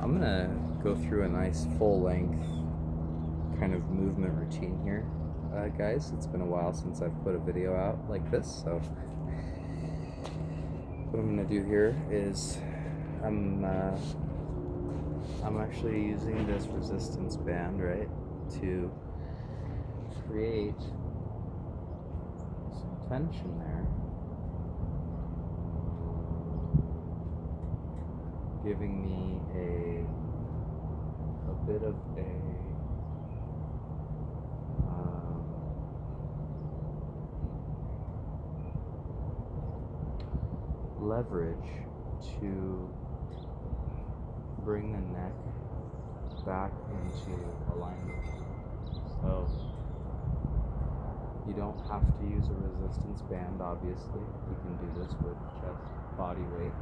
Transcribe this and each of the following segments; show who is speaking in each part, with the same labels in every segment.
Speaker 1: I'm gonna go through a nice full-length kind of movement routine here, guys. It's been a while since I've put a video out like this, so what I'm gonna do here is I'm actually using this resistance band, right, to create some tension there, giving me a bit of a leverage to bring the neck back into alignment. So you don't have to use a resistance band, obviously. You can do this with just body weight.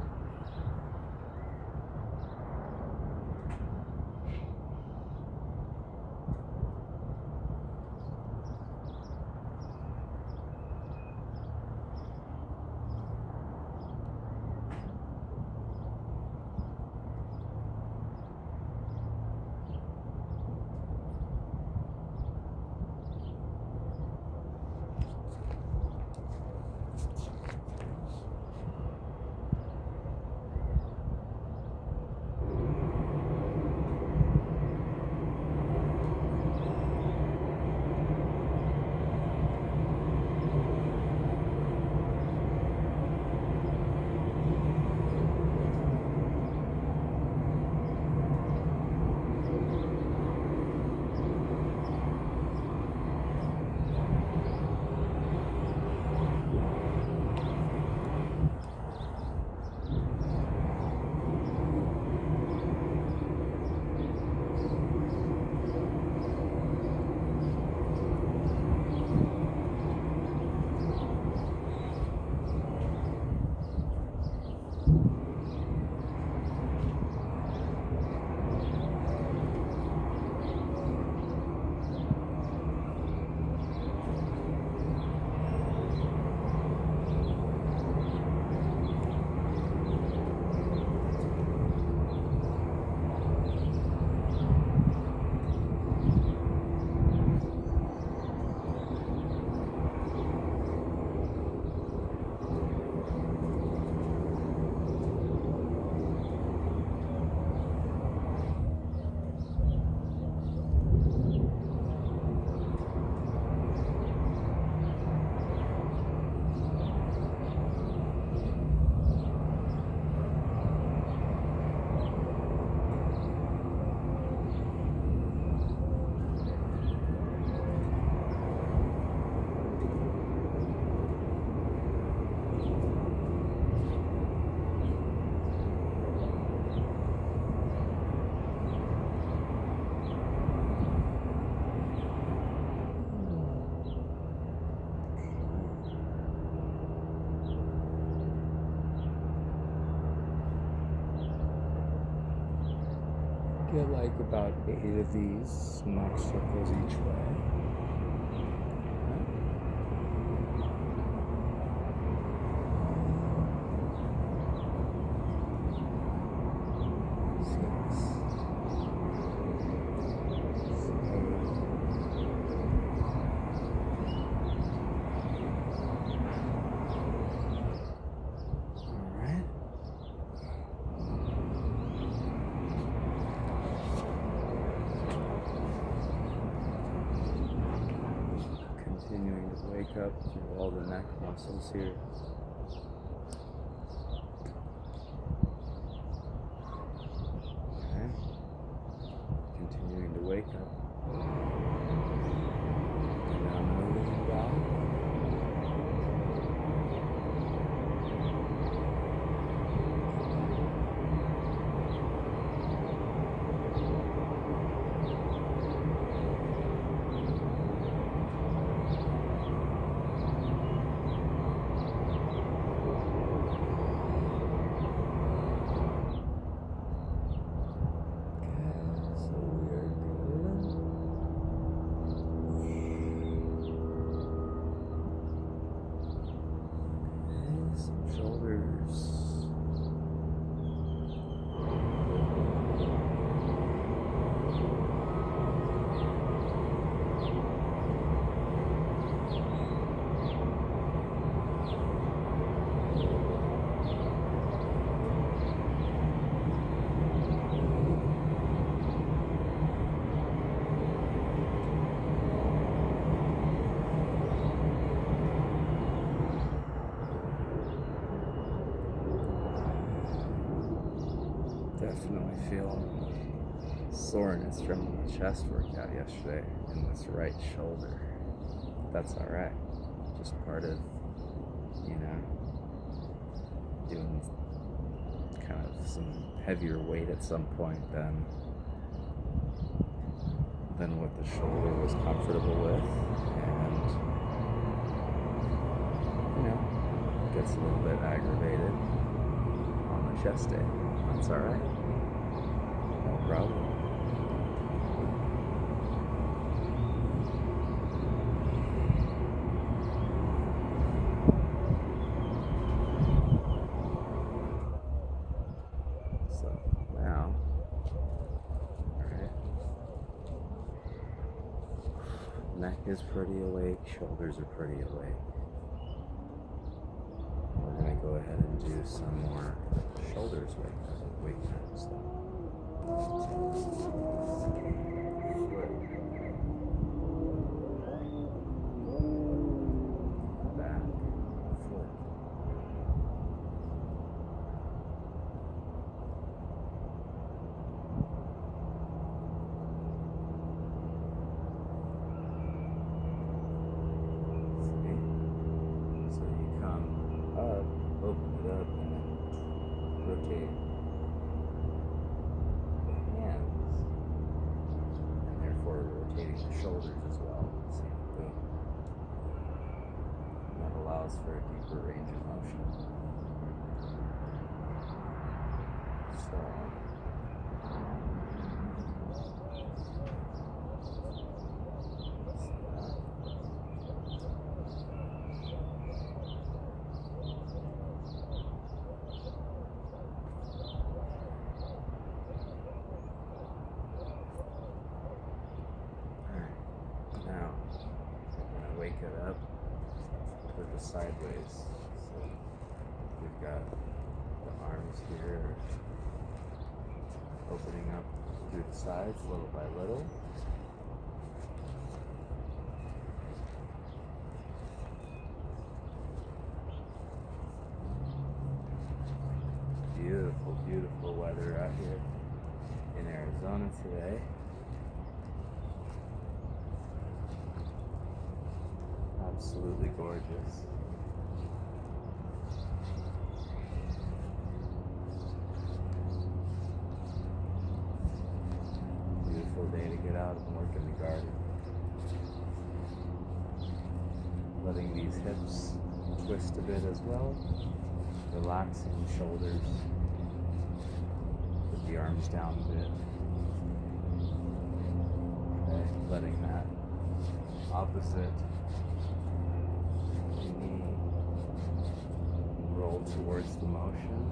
Speaker 1: Get like about 8 of these neck circles each way. Continuing to wake up through all the neck muscles here. Okay. Continuing to wake up. And now moving back. Definitely feel soreness from the chest workout yesterday in this right shoulder. That's alright. Just part of, doing kind of some heavier weight at some point than what the shoulder was comfortable with, and gets a little bit aggravated on the chest day. That's alright. No problem. So now, alright. Neck is pretty awake, shoulders are pretty awake. We're going to go ahead and do some more shoulders wake now. So. Back, foot. So you come up, open it up, and then rotate the hands, and therefore rotating the shoulders as well. Same thing. And that allows for a deeper range of motion. So. Now, I'm going to wake it up with the sideways. So we've got the arms here opening up through the sides little by little. Beautiful, beautiful weather out here in Arizona today. Absolutely gorgeous. Beautiful day to get out and work in the garden. Letting these hips twist a bit as well. Relaxing the shoulders. Put the arms down a bit. Okay, letting that opposite knee roll towards the motion,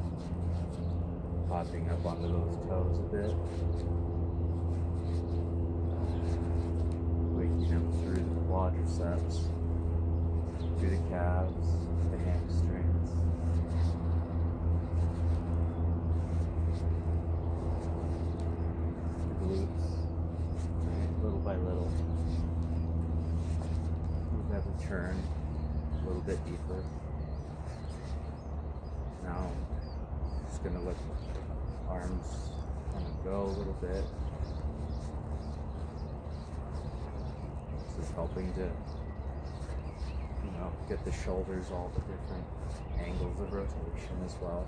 Speaker 1: popping up onto those toes a bit, waking up through the quadriceps, through the calves, the hamstrings, the glutes, right, little by little. Move every turn a little bit deeper. Now, just gonna let the arms kind of go a little bit. This is helping to, get the shoulders all the different angles of rotation as well.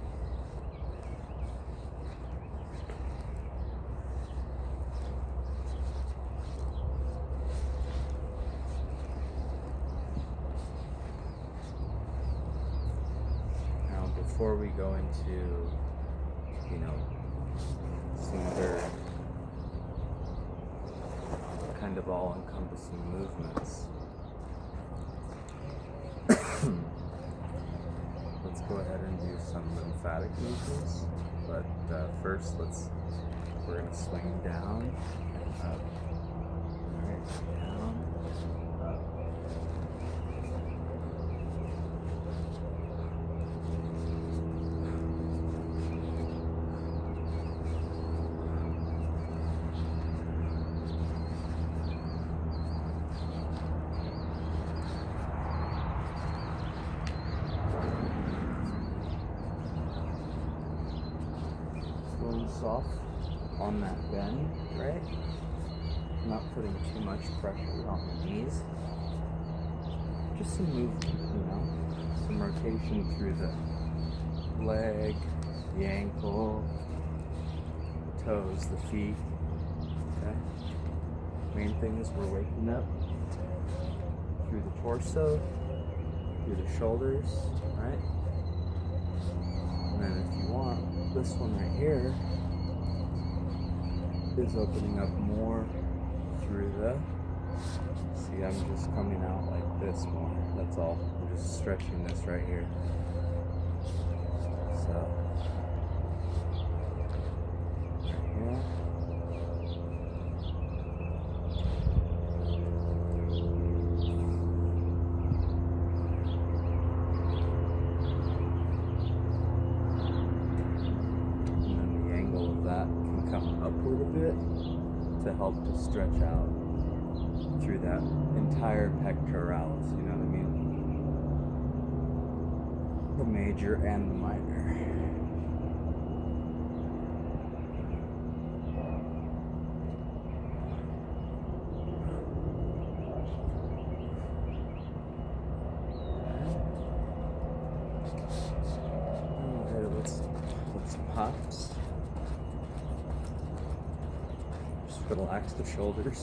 Speaker 1: Before we go into, some other kind of all-encompassing movements, let's go ahead and do some lymphatic movements. But first, we're going to swing down and up. Alright, down, up. soft on that bend, right? Not putting too much pressure on the knees. Just some movement, you know? Some rotation through the leg, the ankle, the toes, the feet. Okay? Main thing is we're waking up through the torso, through the shoulders, right? And then if you want, this one right here is opening up more through the, see, I'm just coming out like this more, that's all. I'm just stretching this right here. So, right here. To help to stretch out through that entire pectoralis, you know what I mean? The major and the minor. Okay, let's pops. Relax the shoulders.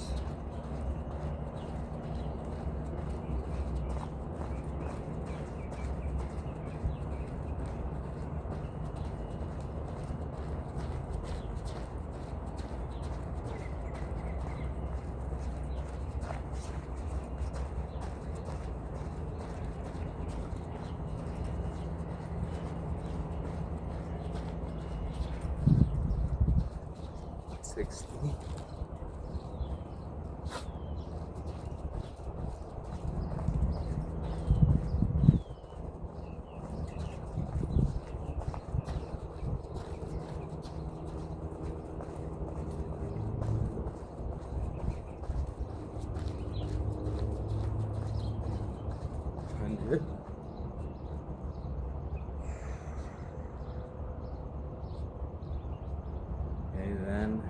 Speaker 1: Okay, then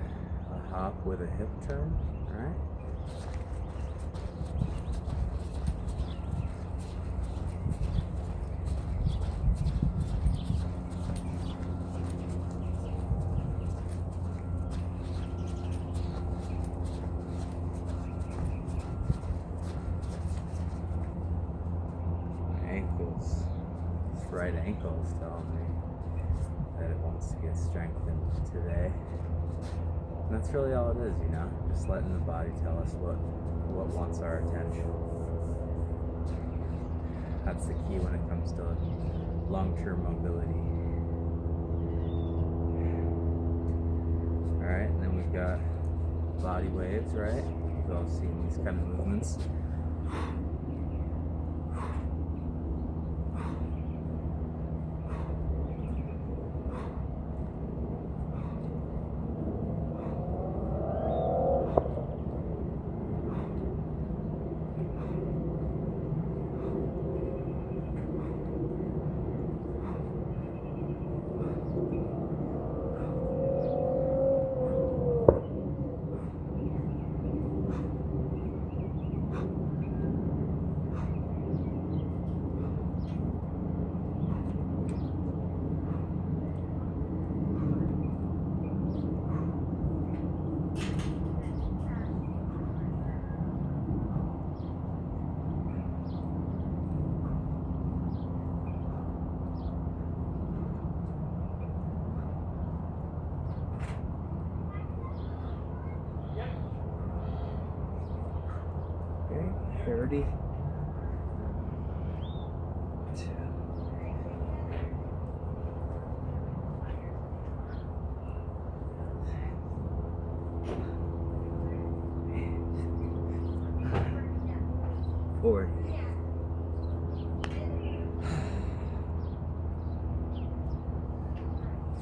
Speaker 1: a hop with a hip turn, right? Ankles. This right ankle is telling me that it wants to get strengthened today. And that's really all it is, you know? Just letting the body tell us what wants our attention. That's the key when it comes to long-term mobility. Alright, and then we've got body waves, right? We've all seen these kind of movements. Okay, 30. 40.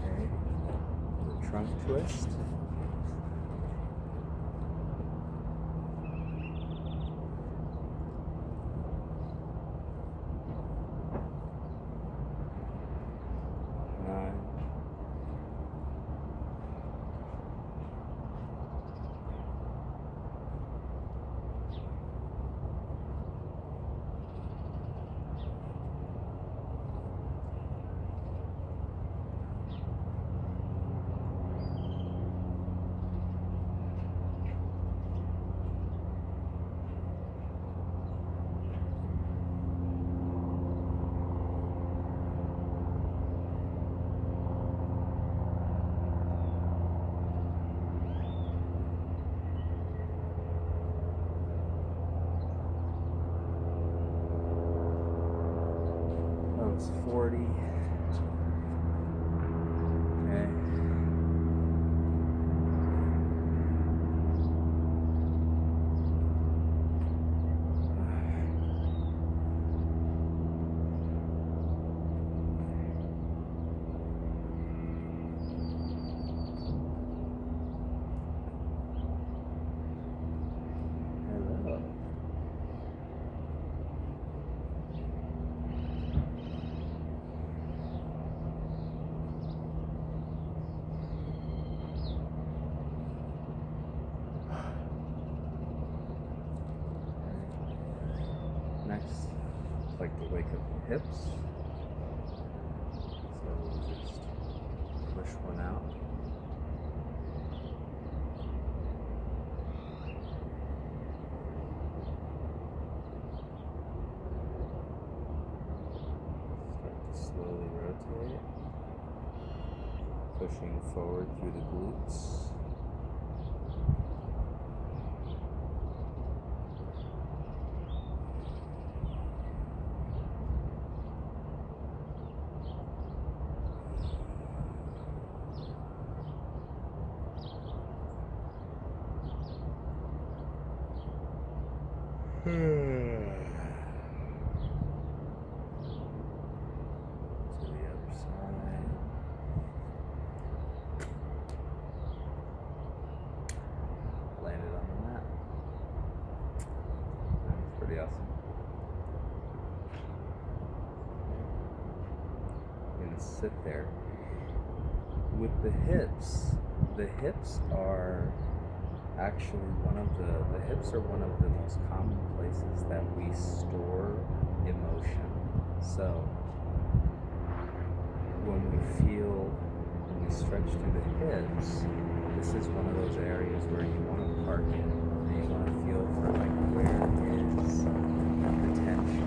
Speaker 1: Okay, the trunk twist. 40. Okay. Hello. Next, I'd like to wake up the hips. So we'll just push one out. Start to slowly rotate, pushing forward through the glutes. To the other side. Landed on the mat. That's pretty awesome. I'm gonna sit there. With the hips are actually the hips are one of the most common places that we store emotion. So when we stretch through the hips, this is one of those areas where you want to park it and you want to feel for like where is the tension.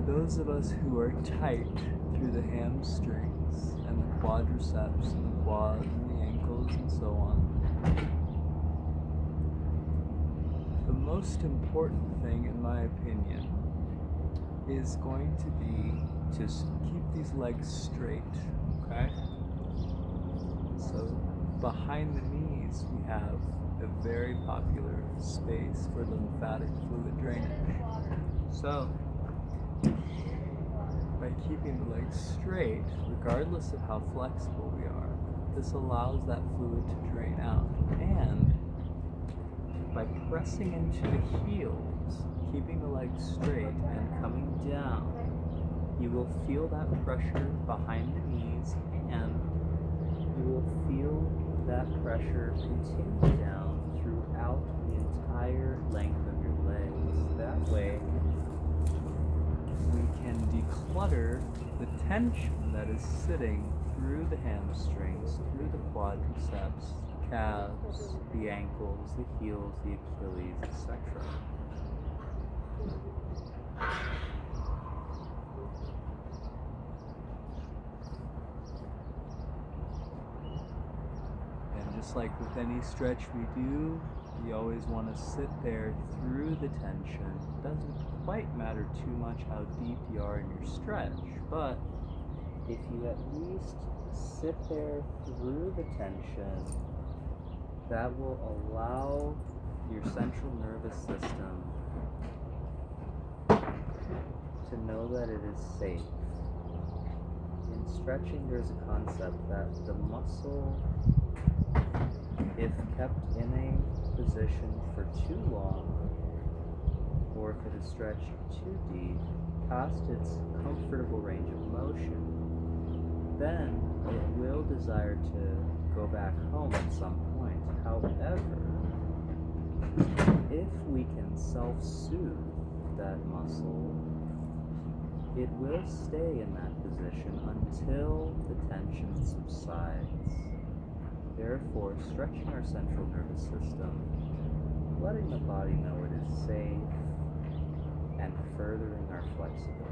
Speaker 2: those of us who are tight through the hamstrings and the quadriceps and the quads and the ankles and so on, the most important thing, in my opinion, is going to be to keep these legs straight, okay? So behind the knees we have a very popular space for lymphatic fluid drainage. So by keeping the legs straight, regardless of how flexible we are, this allows that fluid to drain out. And by pressing into the heels, keeping the legs straight and coming down, you will feel that pressure behind the knees, and you will feel that pressure continue down throughout the entire length of your legs. That way, we can declutter the tension that is sitting through the hamstrings, through the quadriceps, the calves, the ankles, the heels, the Achilles, etc. And just like with any stretch we do, we always want to sit there through the tension. It doesn't quite matter too much how deep you are in your stretch, but if you at least sit there through the tension, that will allow your central nervous system to know that it is safe. In stretching, there's a concept that the muscle, if kept in a position for too long, or if it is stretched too deep, past its comfortable range of motion, then it will desire to go back home at some point. However, if we can self-soothe that muscle, it will stay in that position until the tension subsides. Therefore, stretching our central nervous system, letting the body know it is safe, and furthering our flexibility.